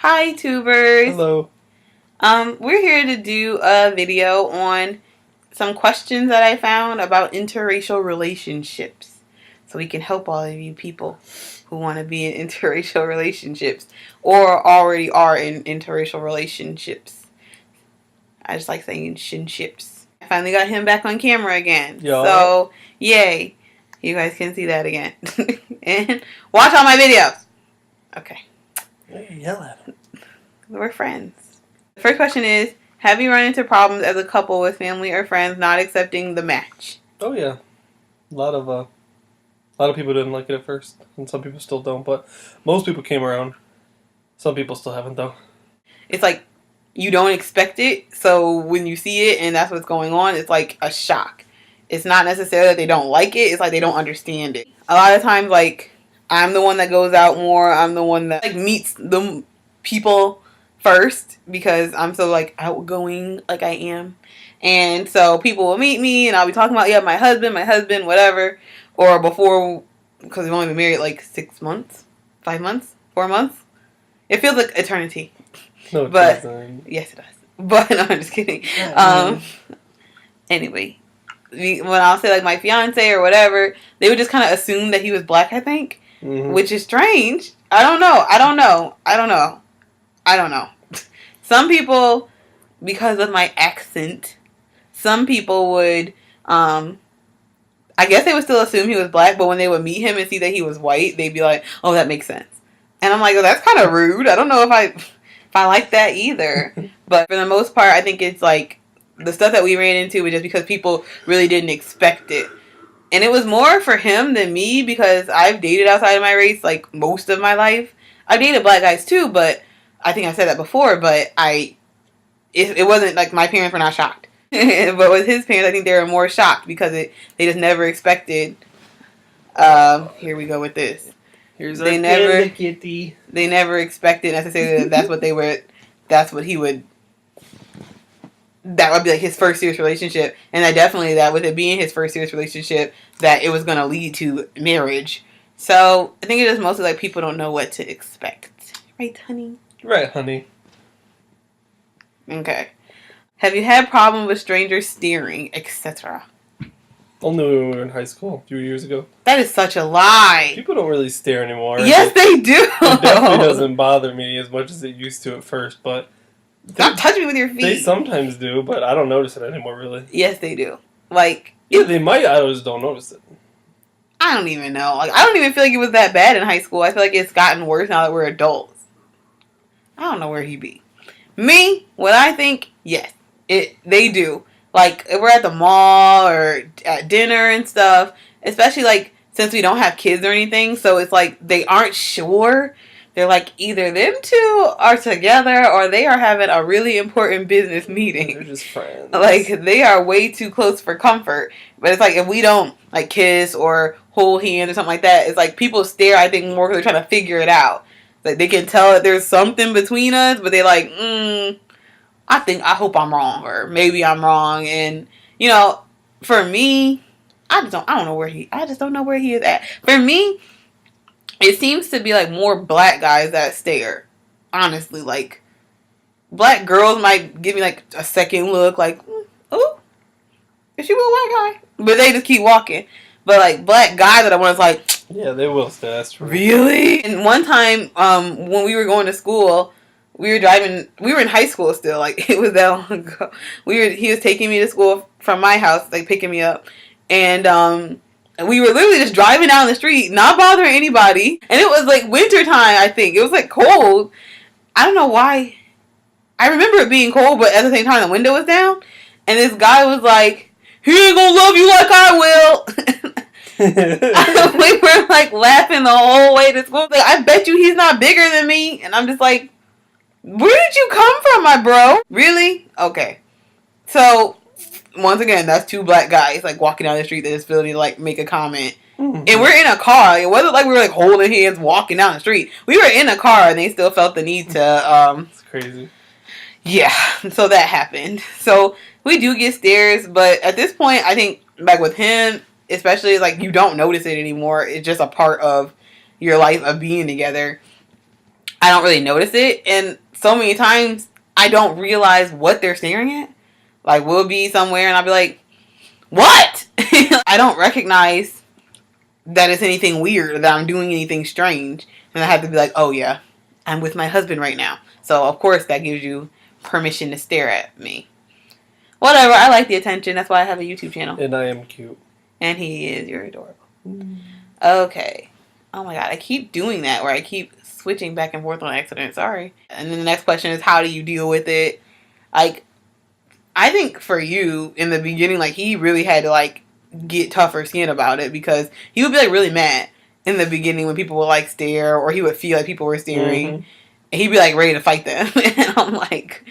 Hi, tubers. Hello. We're here to do a video on some questions that I found about interracial relationships, so we can help all of you people who want to be in interracial relationships or already are in interracial relationships. I just like saying shinships. I finally got him back on camera again. Yo. So, yay. You guys can see that again. And watch all my videos. Okay. Yell at him. We're friends. The first question is, have you run into problems as a couple with family or friends not accepting the match? Oh yeah, a lot of people didn't like it at first, and some people still don't. But most people came around. Some people still haven't though. It's like you don't expect it, so when you see it and that's what's going on, it's like a shock. It's not necessarily that they don't like it, it's like they don't understand it. A lot of times, like, I'm the one that goes out more. I'm the one that, like, meets the people first because I'm so, like, outgoing, like I am. And so people will meet me and I'll be talking about, yeah, my husband, whatever. Or before, because we've only been married like 6 months, 5 months, 4 months. It feels like eternity. No, it but doesn't. yes, it does. But no, I'm just kidding. Anyway, when I'll say like my fiance or whatever, they would just kind of assume that he was black, I think, which is strange. I don't know. Some people, because of my accent, some people would, I guess they would still assume he was black, but when they would meet him and see that he was white, they'd be like, oh, that makes sense. And I'm like, well, that's kind of rude. I don't know if I like that either. But for the most part, I think it's like the stuff that we ran into was just because people really didn't expect it. And it was more for him than me because I've dated outside of my race like most of my life. I've dated black guys too, but I think I said that before, but it wasn't like my parents were not shocked. But with his parents, I think they were more shocked because they just never expected. Here we go with this. Here's our panda kitty. They never expected necessarily that that's what they were. That would be like his first serious relationship, and that with it being his first serious relationship, that it was going to lead to marriage. So I think it's just mostly like people don't know what to expect, right, honey? Right, honey. Okay. Have you had problems with strangers steering, etc.? Only when we were in high school a few years ago. That is such a lie. People don't really stare anymore. Yes, they do. It definitely doesn't bother me as much as it used to at first, but stop touching me with your feet. They sometimes do, but I don't notice it anymore, really. Yes, they do. Like, yeah, they might. I just don't notice it. I don't even know. Like, I don't even feel like it was that bad in high school. I feel like it's gotten worse now that we're adults. I don't know where he be. Me, what I think, yes, they do. Like, if we're at the mall or at dinner and stuff, especially, like, since we don't have kids or anything, so it's like they aren't sure. They're like, either them two are together or they are having a really important business meeting. They're just friends. Like, they are way too close for comfort. But it's like, if we don't, like, kiss or hold hands or something like that, it's like people stare, I think, more because they're trying to figure it out. Like, they can tell that there's something between us, but they're like, I hope I'm wrong, or maybe I'm wrong. And, you know, for me, I just don't know where he is at. For me, it seems to be like more black guys that stare. Honestly, like, black girls might give me like a second look, like, oh, is she a white guy? But they just keep walking. But like black guys that I was like, yeah, they will stare. That's true. Really? And one time, when we were going to school, we were driving. We were in high school still. Like, it was that long ago. He was taking me to school from my house, like picking me up, and we were literally just driving down the street, not bothering anybody. And it was like winter time. I think it was like cold. I don't know why. I remember it being cold, but at the same time, the window was down, and this guy was like, "He ain't gonna love you like I will." We were like laughing the whole way to school. Like, I bet you he's not bigger than me, and I'm just like, where did you come from, my bro? Really? Okay. So, once again, that's two black guys, like, walking down the street that just feel to, like, make a comment. Mm-hmm. And we're in a car. It wasn't like we were, like, holding hands walking down the street. We were in a car, and they still felt the need to, It's crazy. Yeah. So, that happened. So, we do get stares, but at this point, I think, like, with him, especially, like, you don't notice it anymore. It's just a part of your life of being together. I don't really notice it. And so many times I don't realize what they're staring at. Like, we'll be somewhere and I'll be like, what? I don't recognize that it's anything weird or that I'm doing anything strange. And I have to be like, oh yeah, I'm with my husband right now. So of course that gives you permission to stare at me. Whatever, I like the attention. That's why I have a YouTube channel. And I am cute. And he is. You're adorable. Okay. Oh my god, I keep doing that where I keep switching back and forth on accident. Sorry. And then the next question is, how do you deal with it? Like, I think for you, in the beginning, like, he really had to, like, get tougher skin about it because he would be, like, really mad in the beginning when people would, like, stare or he would feel like people were staring. Mm-hmm. And he'd be, like, ready to fight them. And I'm like,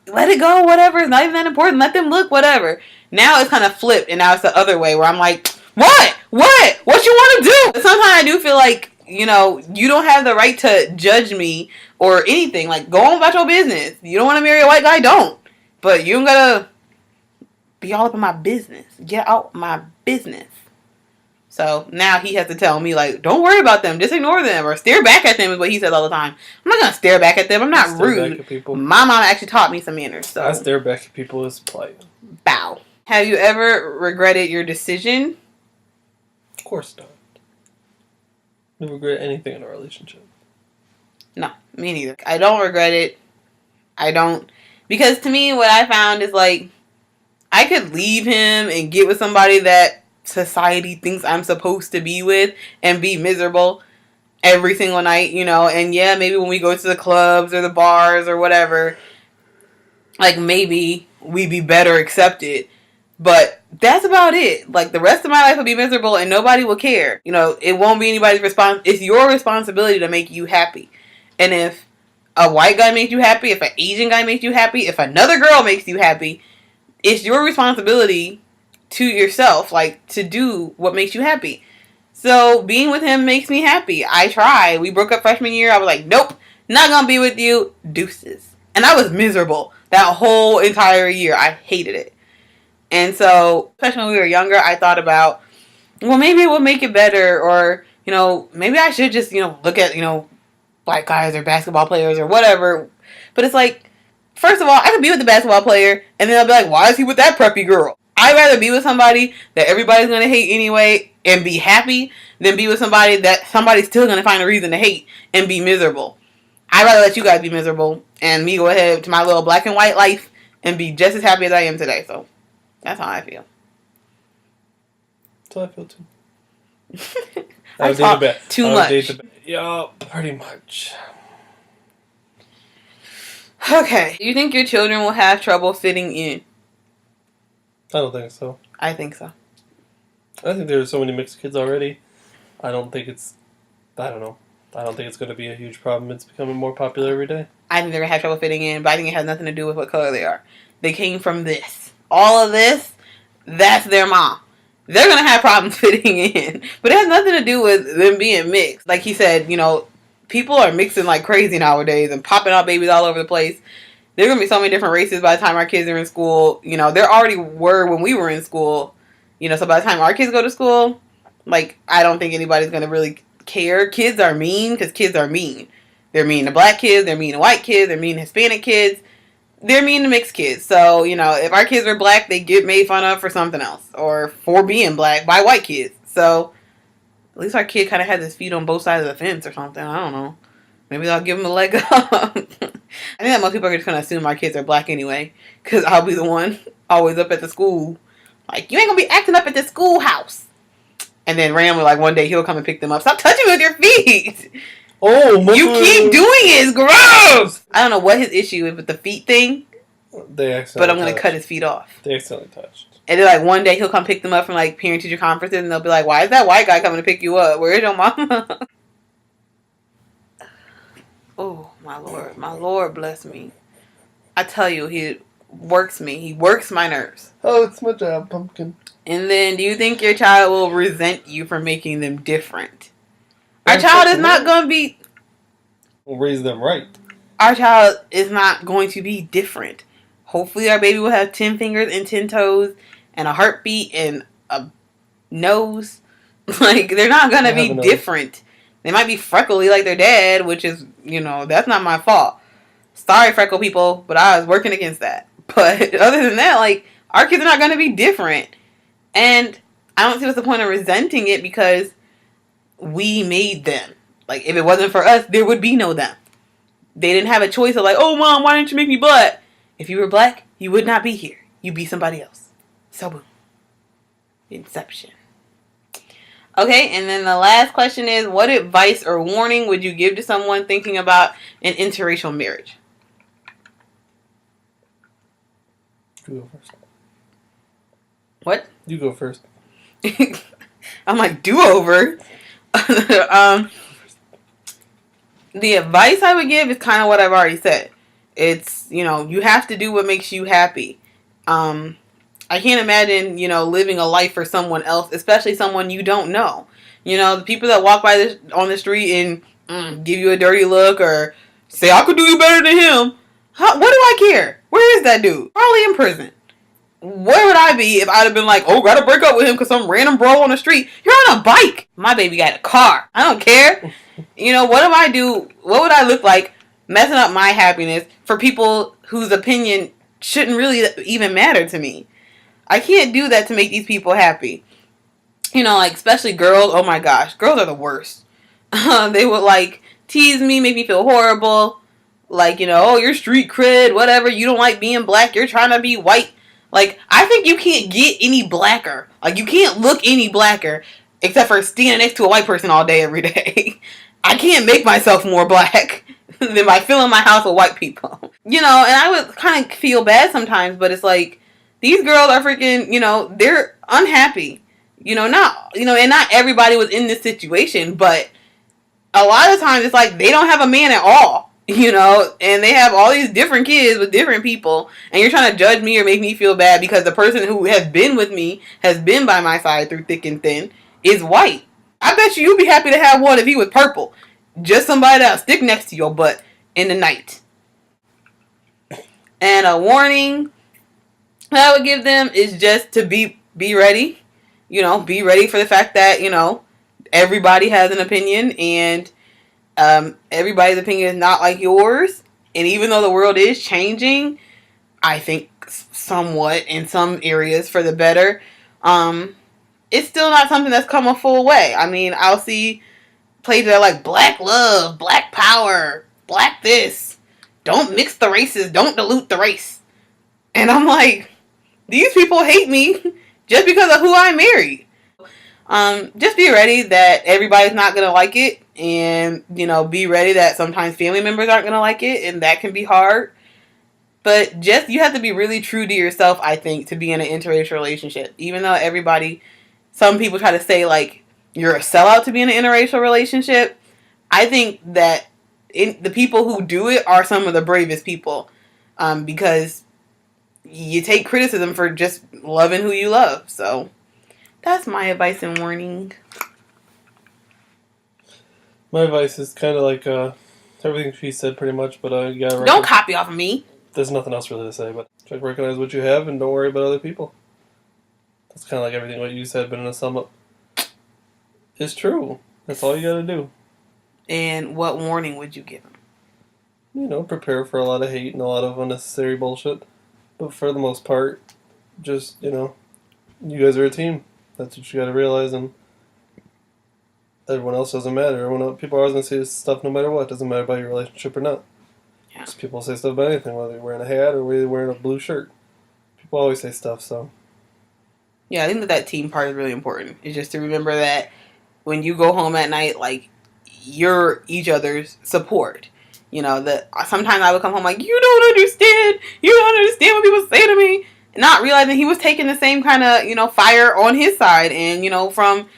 let it go, whatever. It's not even that important. Let them look, whatever. Now it's kind of flipped, and now it's the other way where I'm like, what? What you want to do? Sometimes I do feel like, you know, you don't have the right to judge me or anything. Like, go on about your business. You don't want to marry a white guy? Don't. But you don't gotta be all up in my business. Get out my business. So now he has to tell me, like, don't worry about them. Just ignore them. Or stare back at them is what he says all the time. I'm not going to stare back at them. I'm not rude. Back at people. My mom actually taught me some manners. So. I stare back at people as polite. Bow. Have you ever regretted your decision? Of course not. I don't regret anything in a relationship. No, me neither. I don't regret it. I don't. Because to me, what I found is, like, I could leave him and get with somebody that society thinks I'm supposed to be with and be miserable every single night, you know. And yeah, maybe when we go to the clubs or the bars or whatever, like, maybe we'd be better accepted. But that's about it. Like, the rest of my life will be miserable and nobody will care. You know, it won't be anybody's it's your responsibility to make you happy. And if a white guy makes you happy, if an Asian guy makes you happy, if another girl makes you happy, it's your responsibility to yourself, like, to do what makes you happy. So being with him makes me happy. I try. We broke up freshman year. I was like, nope, not gonna be with you. Deuces. And I was miserable that whole entire year. I hated it. And so, especially when we were younger, I thought about, well, maybe it will make it better, or, you know, maybe I should just, you know, look at, you know, black guys or basketball players or whatever. But it's like, first of all, I could be with the basketball player, and then I'll be like, why is he with that preppy girl? I'd rather be with somebody that everybody's going to hate anyway and be happy than be with somebody that somebody's still going to find a reason to hate and be miserable. I'd rather let you guys be miserable and me go ahead to my little black and white life and be just as happy as I am today. So that's how I feel. That's how I feel too. I talk too much. Yeah, pretty much. Okay. Do you think your children will have trouble fitting in? I don't think so. I think so. I think there's so many mixed kids already. I don't think it's going to be a huge problem. It's becoming more popular every day. I think they're going to have trouble fitting in, but I think it has nothing to do with what color they are. They came from this. All of this, that's their mom. They're going to have problems fitting in. But it has nothing to do with them being mixed. Like he said, you know, people are mixing like crazy nowadays and popping out babies all over the place. There are going to be so many different races by the time our kids are in school. You know, there already were when we were in school. You know, so by the time our kids go to school, like, I don't think anybody's going to really care. Kids are mean because kids are mean. They're mean to black kids. They're mean to white kids. They're mean to Hispanic kids. They're mean to mixed kids. So, you know, if our kids are black, they get made fun of for something else. Or for being black by white kids. So, at least our kid kind of has his feet on both sides of the fence or something. I don't know. Maybe I'll give him a leg up. I think that most people are just going to assume our kids are black anyway. Because I'll be the one always up at the school. Like, you ain't going to be acting up at the schoolhouse. And then randomly, like, one day he'll come and pick them up. Stop touching me with your feet. Oh, you keep doing it. It's gross. I don't know what his issue is with the feet thing. But I'm going to cut his feet off. They accidentally touched. And then, like, one day he'll come pick them up from, like, parent-teacher conferences. And they'll be like, why is that white guy coming to pick you up? Where is your mama? Oh, my Lord. My Lord bless me. I tell you, he works me. He works my nerves. Oh, it's my job, pumpkin. And then, do you think your child will resent you for making them different? Our child is not going to be... We'll raise them right. Our child is not going to be different. Hopefully our baby will have 10 fingers and 10 toes and a heartbeat and a nose. Like, they're not going to be different. They might be freckly like their dad, which is, that's not my fault. Sorry, freckle people, but I was working against that. But other than that, like, our kids are not going to be different. And I don't see what's the point of resenting it because we made them. Like, if it wasn't for us, there would be no them. They didn't have a choice of like, oh, mom, why didn't you make me black? If you were black, you would not be here. You'd be somebody else. So, boom. Inception. Okay, and then the last question is, what advice or warning would you give to someone thinking about an interracial marriage? You go first. What? You go first. I'm like, do-over? The advice I would give is kind of what I've already said. It's, you have to do what makes you happy. I can't imagine, living a life for someone else, especially someone you don't know. The people that walk by on the street and give you a dirty look or say, I could do you better than him. What do I care? Where is that dude? Probably in prison. Where would I be if I'd have been like, oh, gotta break up with him because some random bro on the street? You're on a bike. My baby got a car. I don't care. What do I do? What would I look like messing up my happiness for people whose opinion shouldn't really even matter to me? I can't do that to make these people happy. Like, especially girls. Oh my gosh. Girls are the worst. They would, like, tease me, make me feel horrible. Like, oh, you're street cred, whatever. You don't like being black. You're trying to be white. Like, I think you can't get any blacker. Like, you can't look any blacker except for standing next to a white person all day, every day. I can't make myself more black than by filling my house with white people. And I would kind of feel bad sometimes, but it's like, these girls are freaking, they're unhappy. And not everybody was in this situation, but a lot of times it's like they don't have a man at all, and they have all these different kids with different people, and you're trying to judge me or make me feel bad because the person who has been with me, has been by my side through thick and thin, is white. I bet you'd be happy to have one if he was purple. Just somebody that'll stick next to your butt in the night. And a warning that I would give them is just to be ready. Be ready for the fact that, everybody has an opinion and everybody's opinion is not like yours. And even though the world is changing, I think somewhat in some areas for the better, it's still not something that's come a full way. I mean, I'll see places that are like black love, black power, black this. Don't mix the races. Don't dilute the race. And I'm like, these people hate me just because of who I married. Just be ready that everybody's not going to like it. And, be ready that sometimes family members aren't going to like it. And that can be hard. But you have to be really true to yourself, I think, to be in an interracial relationship. Even though some people try to say, like, you're a sellout to be in an interracial relationship. I think that the people who do it are some of the bravest people. Because you take criticism for just loving who you love. So that's my advice and warning. My advice is kind of like everything she said pretty much, but you gotta don't copy off of me. There's nothing else really to say, but try to recognize what you have and don't worry about other people. That's kind of like everything what you said, but in a sum up. It's true. That's all you gotta do. And what warning would you give them? Prepare for a lot of hate and a lot of unnecessary bullshit. But for the most part, just, you guys are a team. That's what you gotta realize, and everyone else doesn't matter. People are always gonna say this stuff no matter what. Doesn't matter about your relationship or not. Yeah. Just people say stuff about anything, whether you're wearing a hat or whether you're wearing a blue shirt. People always say stuff, so. Yeah, I think that team part is really important. It's just to remember that when you go home at night, like, you're each other's support. That sometimes I would come home like, you don't understand what people say to me. Not realizing he was taking the same kind of, fire on his side. And, from,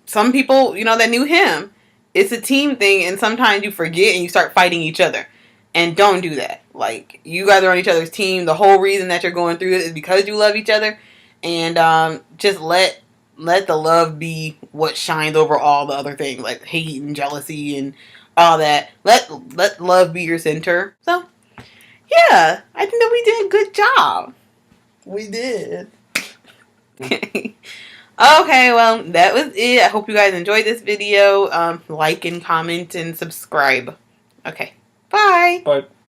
some people, that knew him. It's a team thing. And sometimes you forget and you start fighting each other. And don't do that. Like, you guys are on each other's team. The whole reason that you're going through it is because you love each other. And just let the love be what shines over all the other things, like hate and jealousy and all that. Let love be your center. So, yeah, I think that we did a good job. We did. Okay. Okay, well, that was it. I hope you guys enjoyed this video. Like and comment and subscribe. Okay, bye. Bye.